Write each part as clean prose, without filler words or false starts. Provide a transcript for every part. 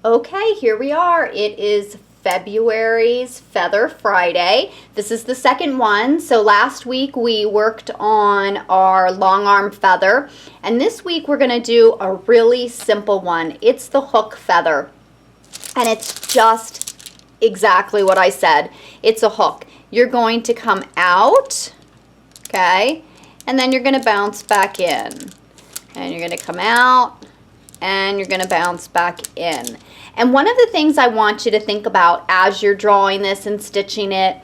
Okay, here we are. It is February's Feather Friday. This is the second one. So last week we worked on our long arm feather, and this week we're going to do a really simple one. It's the hook feather, and it's just exactly what I said. It's a hook. You're going to come out, okay, and then you're going to bounce back in, and you're going to come out, and you're going to bounce back in. And one of the things I want you to think about as you're drawing this and stitching it,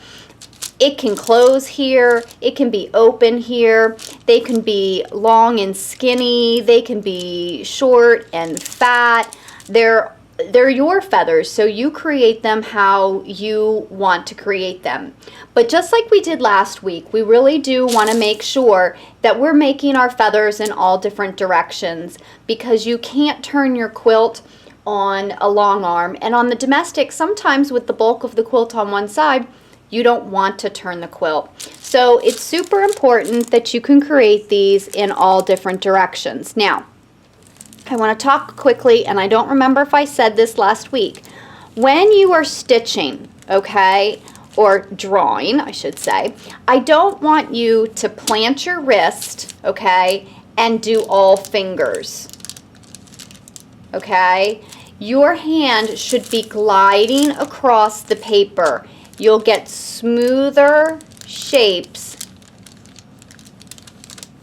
it can close here, it can be open here, they can be long and skinny, they can be short and fat. They're your feathers, so you create them how you want to create them. But just like we did last week, we really do want to make sure that we're making our feathers in all different directions, because you can't turn your quilt on a long arm. And on the domestic, sometimes with the bulk of the quilt on one side, you don't want to turn the quilt. So it's super important that you can create these in all different directions. Now, I want to talk quickly, and I don't remember if I said this last week. When you are stitching, okay, or drawing, I should say, I don't want you to plant your wrist, okay, and do all fingers, okay? Your hand should be gliding across the paper. You'll get smoother shapes,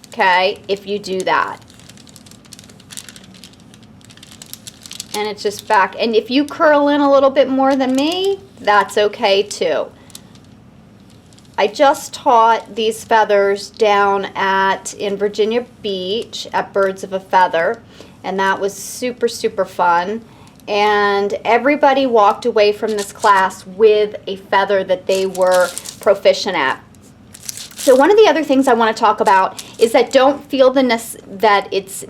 okay, if you do that. And it's just back. And if you curl in a little bit more than me, that's okay too. I just taught these feathers down in Virginia Beach at Birds of a Feather, and that was super, super fun. And everybody walked away from this class with a feather that they were proficient at. So one of the other things I want to talk about is that don't feel that it's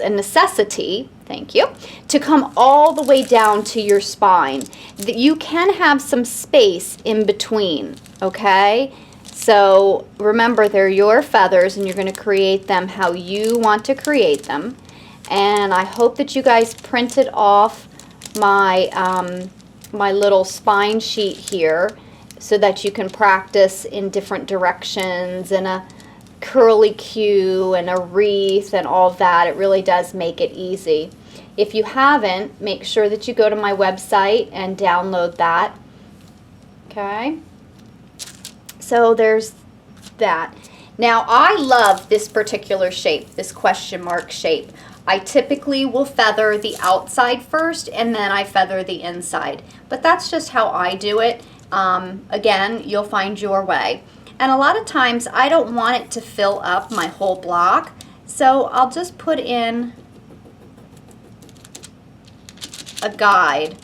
a necessity, thank you, to come all the way down to your spine. You can have some space in between, okay? So remember, they're your feathers, and you're going to create them how you want to create them. And I hope that you guys printed off my, my little spine sheet here so that you can practice in different directions and a curly Q and a wreath and all of that. It really does make it easy. If you haven't, make sure that you go to my website and download that. Okay, so there's that. Now I love this particular shape, this question mark shape. I typically will feather the outside first, and then I feather the inside, but that's just how I do it. Again, you'll find your way. And a lot of times I don't want it to fill up my whole block, so I'll just put in a guide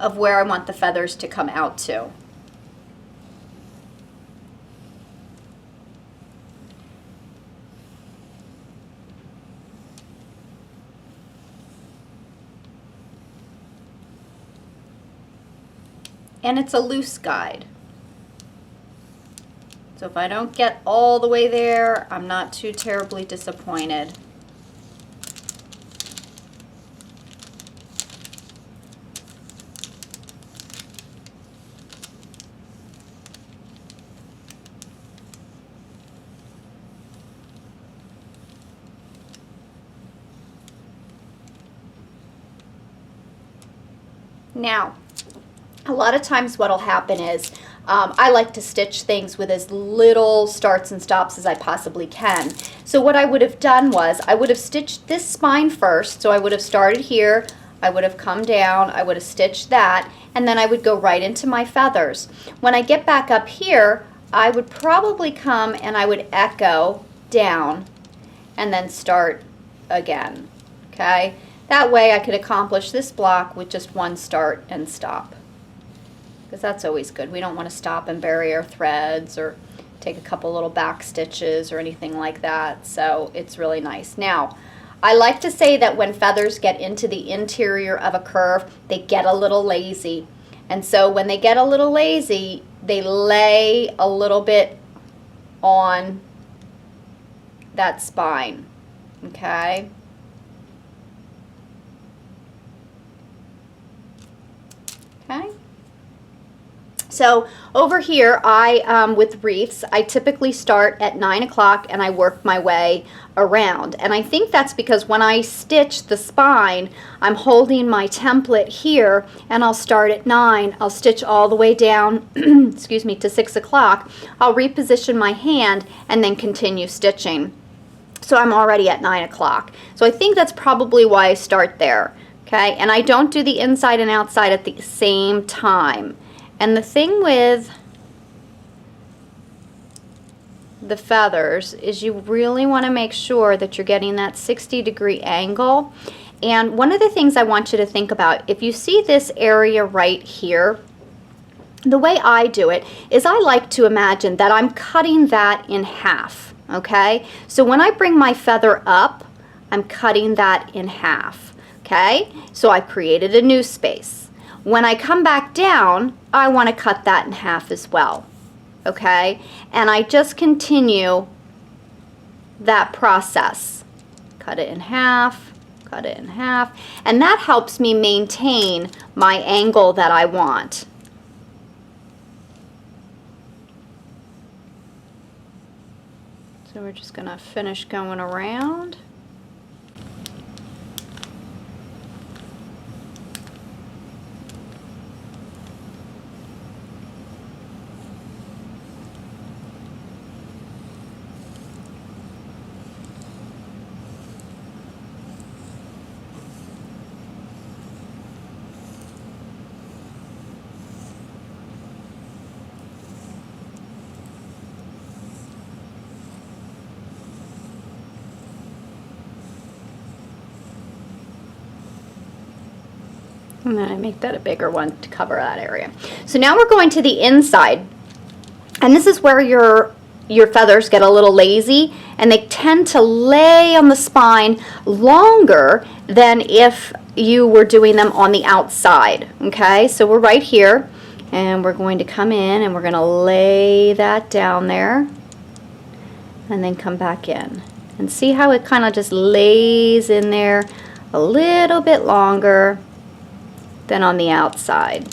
of where I want the feathers to come out to. And it's a loose guide. So if I don't get all the way there, I'm not too terribly disappointed. Now, a lot of times what will happen is I like to stitch things with as little starts and stops as I possibly can. So what I would have done was I would have stitched this spine first. So I would have started here, I would have come down, I would have stitched that, and then I would go right into my feathers. When I get back up here, I would probably come and I would echo down and then start again. Okay? That way I could accomplish this block with just one start and stop, because that's always good. We don't want to stop and bury our threads or take a couple little back stitches or anything like that. So it's really nice. Now, I like to say that when feathers get into the interior of a curve, they get a little lazy. And so when they get a little lazy, they lay a little bit on that spine. Okay? So over here, with wreaths, I typically start at 9 o'clock and I work my way around. And I think that's because when I stitch the spine, I'm holding my template here and I'll start at 9. I'll stitch all the way down, excuse me, to 6 o'clock. I'll reposition my hand and then continue stitching. So I'm already at 9 o'clock. So I think that's probably why I start there. Okay, and I don't do the inside and outside at the same time. And the thing with the feathers is you really want to make sure that you're getting that 60-degree angle. And one of the things I want you to think about, if you see this area right here, the way I do it is I like to imagine that I'm cutting that in half, okay? So when I bring my feather up, I'm cutting that in half, okay? So I created a new space. When I come back down, I want to cut that in half as well, okay? And I just continue that process. Cut it in half, cut it in half, and that helps me maintain my angle that I want. So we're just going to finish going around. And then I make that a bigger one to cover that area. So now we're going to the inside. And this is where your feathers get a little lazy and they tend to lay on the spine longer than if you were doing them on the outside. Okay, so we're right here and we're going to come in and we're going to lay that down there and then come back in. And see how it kind of just lays in there a little bit longer than on the outside,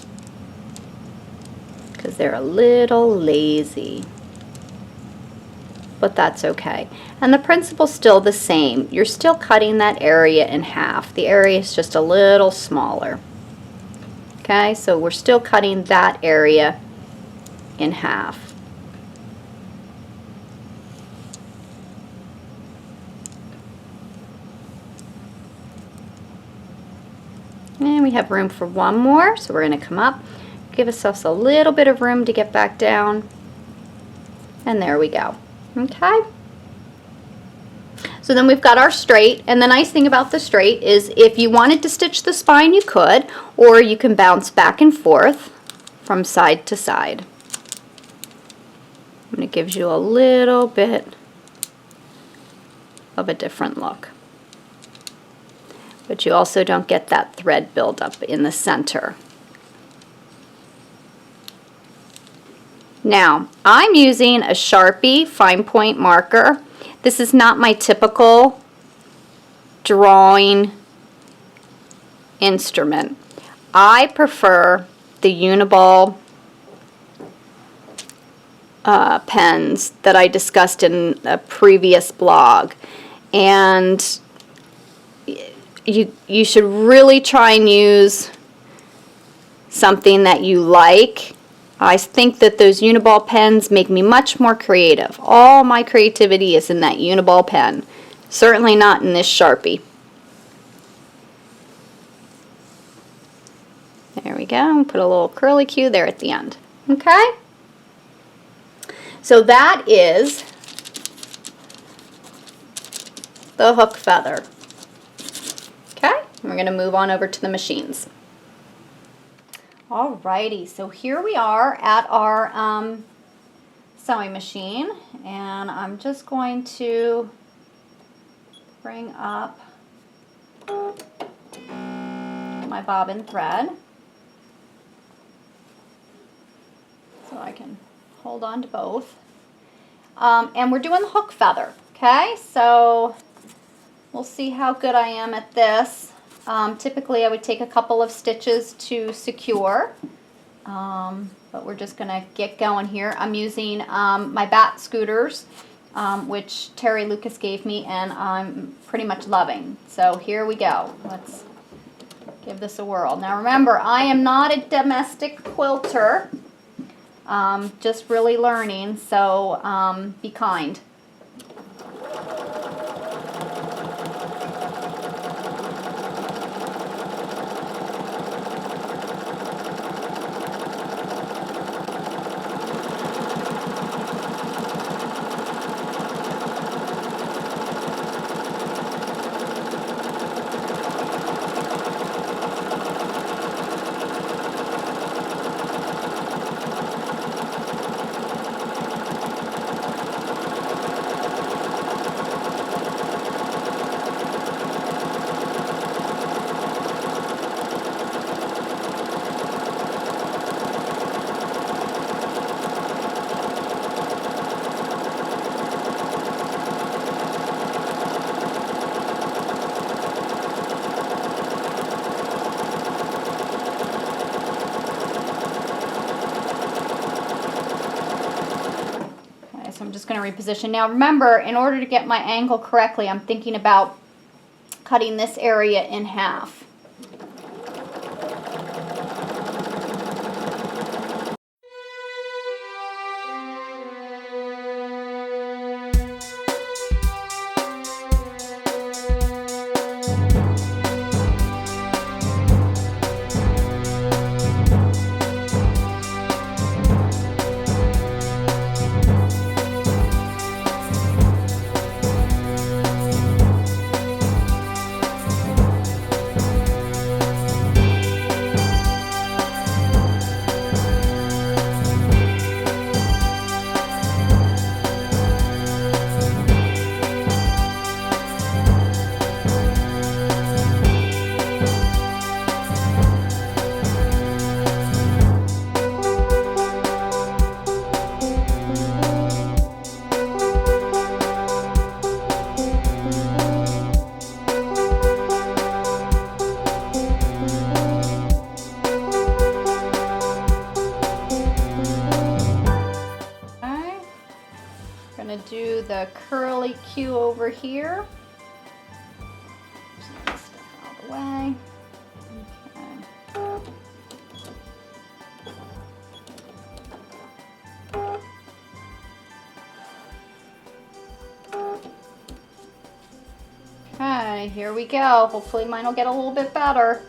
because they're a little lazy, but that's okay. And the principle's still the same. You're still cutting that area in half. The area is just a little smaller. Okay, so we're still cutting that area in half. And we have room for one more, so we're going to come up, give ourselves a little bit of room to get back down, and there we go. Okay? So then we've got our straight, and the nice thing about the straight is if you wanted to stitch the spine, you could, or you can bounce back and forth from side to side. And it gives you a little bit of a different look. But you also don't get that thread buildup in the center. Now, I'm using a Sharpie fine point marker. This is not my typical drawing instrument. I prefer the Uniball pens that I discussed in a previous blog. And you should really try and use something that you like. I think that those Uniball pens make me much more creative. All my creativity is in that Uniball pen. Certainly not in this Sharpie. There we go. Put a little curly Q there at the end. Okay? So that is the hook feather. Okay? We're going to move on over to the machines. Alrighty, so here we are at our sewing machine, and I'm just going to bring up my bobbin thread so I can hold on to both. And we're doing the hook feather, okay? So we'll see how good I am at this. Typically I would take a couple of stitches to secure. but we're just gonna get going here. I'm using my bat scooters, which Terry Lucas gave me, and I'm pretty much loving. So here we go. Let's give this a whirl. Now remember, I am not a domestic quilter, just really learning, so be kind. So I'm just going to reposition. Now remember, in order to get my angle correctly, I'm thinking about cutting this area in half. Do the curly Q over here. Just get this stuff out of the way. Okay, here we go. Hopefully mine will get a little bit better.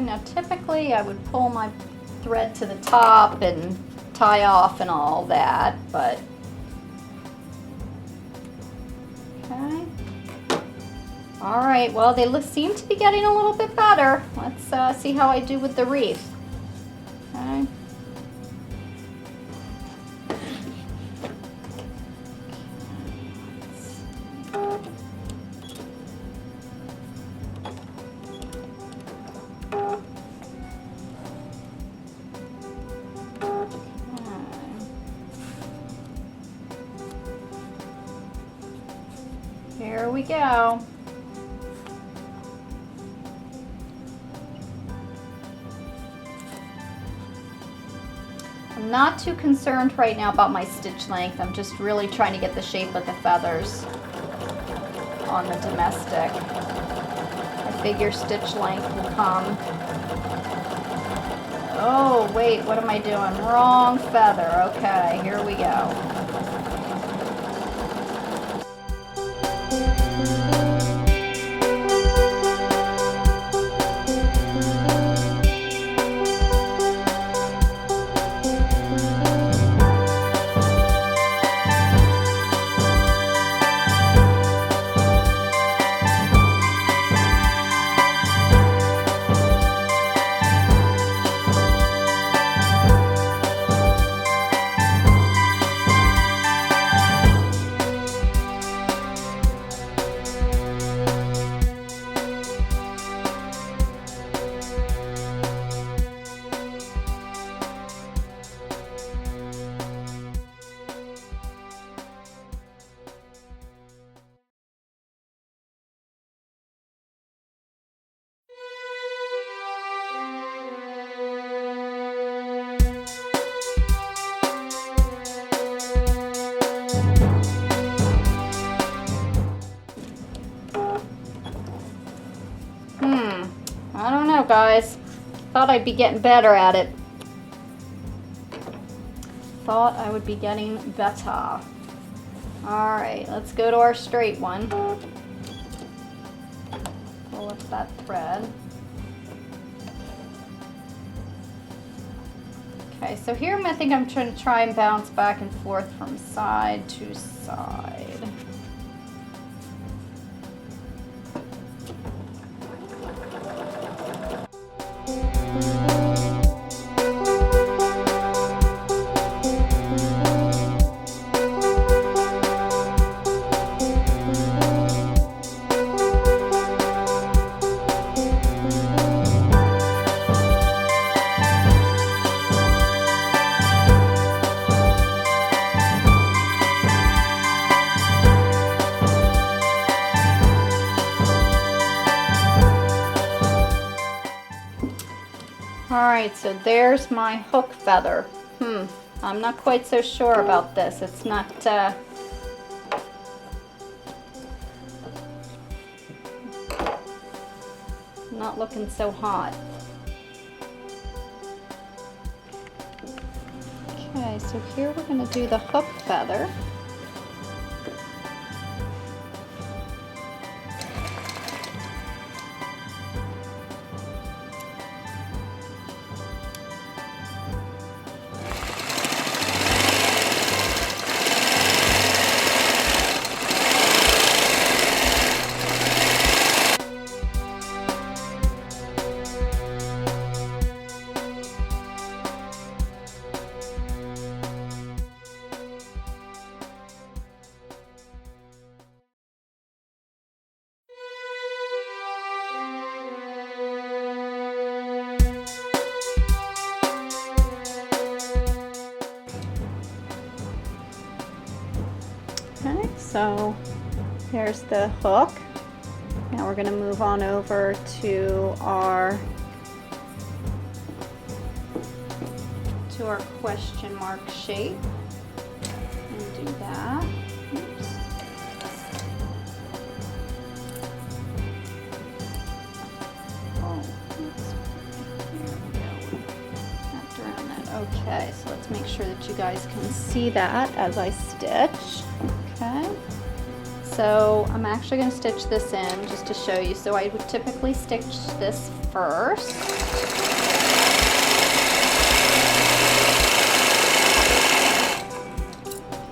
Now typically I would pull my thread to the top and tie off and all that, but okay. All right, well they seem to be getting a little bit better. Let's see how I do with the wreath. Okay. Here we go. I'm not too concerned right now about my stitch length. I'm just really trying to get the shape of the feathers on the domestic. I figure stitch length will come Oh, wait, what am I doing? Wrong feather. Okay, here we go. I don't know, guys. Thought I'd be getting better at it. Thought I would be getting better. Alright, let's go to our straight one. Pull up that thread. Okay, so here I think I'm trying to try and bounce back and forth from side to side. Alright, so there's my hook feather. I'm not quite so sure about this. It's not, not looking so hot. Okay, so here we're going to do the hook feather. Okay, so there's the hook. Now we're going to move on over to our question mark shape and do that. Oops. Oh, oops. There we go. Wrapped around that. Okay, so let's make sure that you guys can see that as I stitch. Okay, so I'm actually going to stitch this in just to show you. So I would typically stitch this first.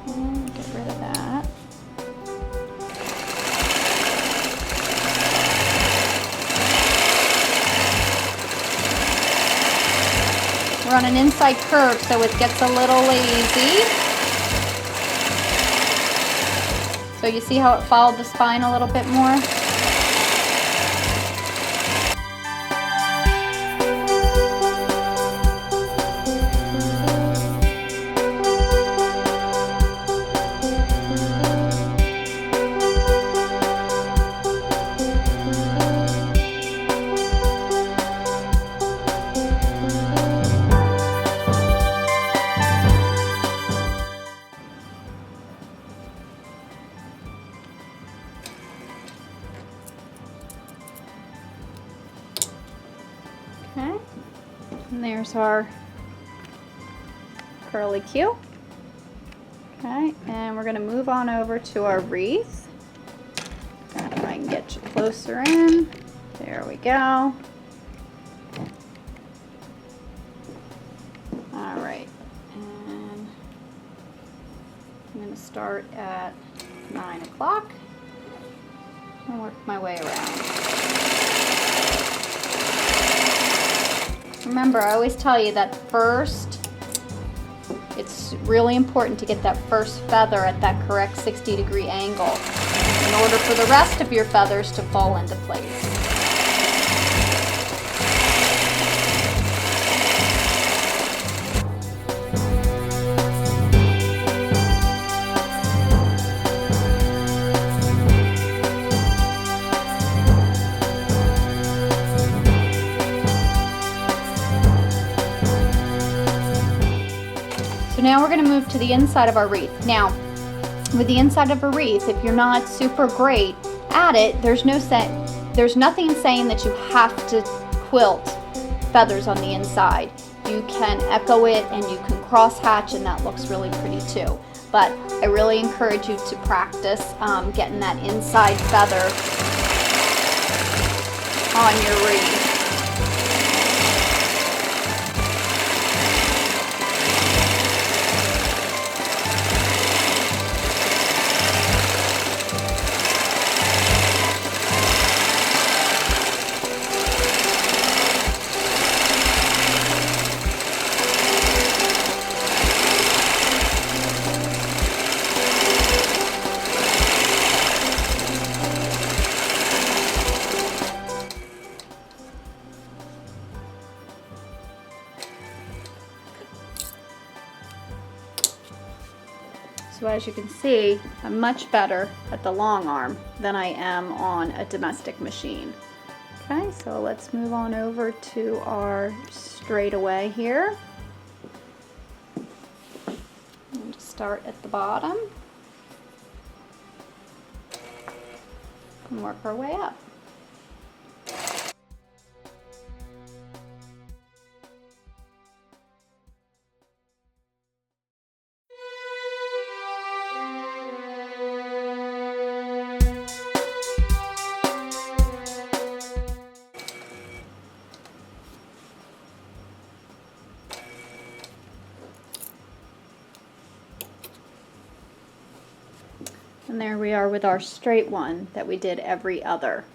Okay, get rid of that. Run an inside curve so it gets a little lazy. So you see how it followed the spine a little bit more? And there's our curly Q. Okay, and we're going to move on over to our wreath. If I can get you closer in. There we go. All right, and I'm going to start at 9 o'clock and work my way around. Remember, I always tell you that first, it's really important to get that first feather at that correct 60-degree angle in order for the rest of your feathers to fall into place. So now we're going to move to the inside of our wreath. Now, with the inside of a wreath, if you're not super great at it, there's nothing saying that you have to quilt feathers on the inside. You can echo it and you can cross hatch, and that looks really pretty too. But I really encourage you to practice getting that inside feather on your wreath. So as you can see, I'm much better at the long arm than I am on a domestic machine. Okay, so let's move on over to our straightaway here. And just start at the bottom and work our way up. And there we are with our straight one that we did every other.